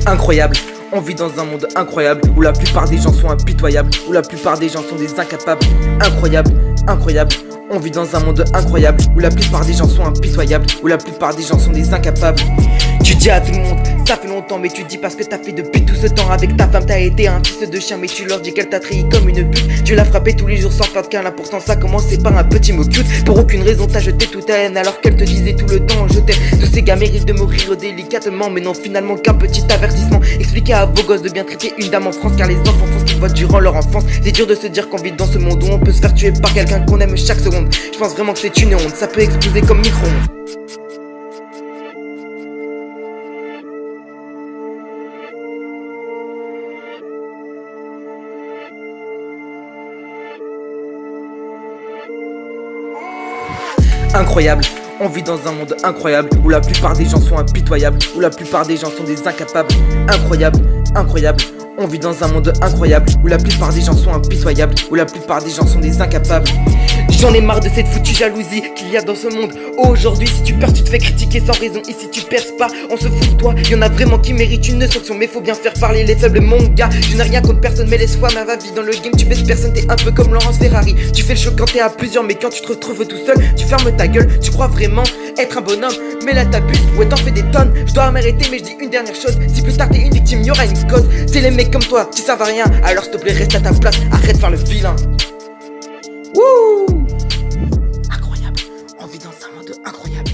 Incroyable, on vit dans un monde incroyable où la plupart des gens sont impitoyables, où la plupart des gens sont des incapables. Incroyable, incroyable, on vit dans un monde incroyable où la plupart des gens sont impitoyables, où la plupart des gens sont des incapables. Tu dis à tout le monde, ça fait longtemps, mais tu dis parce que t'as fait depuis tout ce temps. Avec ta femme t'as été un fils de chien, mais tu leur dis qu'elle t'a trahi comme une pute. Tu l'as frappé tous les jours sans faire de câlin, pourtant ça commençait par un petit mot cute. Pour aucune raison t'as jeté toute ta haine alors qu'elle te disait tout le temps je t'aime. Tous ces gars méritent de mourir délicatement, mais non finalement qu'un petit avertissement. Expliquez à vos gosses de bien traiter une dame en France, car les enfants font ce qu'ils voient durant leur enfance. C'est dur de se dire qu'on vit dans ce monde où on peut se faire tuer par quelqu'un qu'on aime chaque seconde. Je pense vraiment que c'est une honte, ça peut exploser comme micro-ondes. Incroyable, on vit dans un monde incroyable où la plupart des gens sont impitoyables, où la plupart des gens sont des incapables. Incroyable, incroyable, on vit dans un monde incroyable où la plupart des gens sont impitoyables, où la plupart des gens sont des incapables. J'en ai marre de cette foutue jalousie qu'il y a dans ce monde. Aujourd'hui si tu perds tu te fais critiquer sans raison, et si tu perces pas on se fout de toi. Y'en a vraiment qui méritent une sanction, mais faut bien faire parler les faibles mon gars. Je n'ai rien contre personne mais laisse-moi ma vie dans le game. Tu baisses personne, t'es un peu comme Laurence Ferrari. Tu fais le show quand t'es à plusieurs, mais quand tu te retrouves tout seul tu fermes ta gueule. Tu crois vraiment être un bonhomme, mais là t'abuses, ouais t'en fais des tonnes. Je dois m'arrêter mais je dis une dernière chose, si plus tard t'es une victime y'aura une cause. C'est les mecs comme toi qui servent à rien, alors s'il te plaît reste à ta place, arrête de faire le vilain. Wouh! Incroyable, on vit dans un monde incroyable.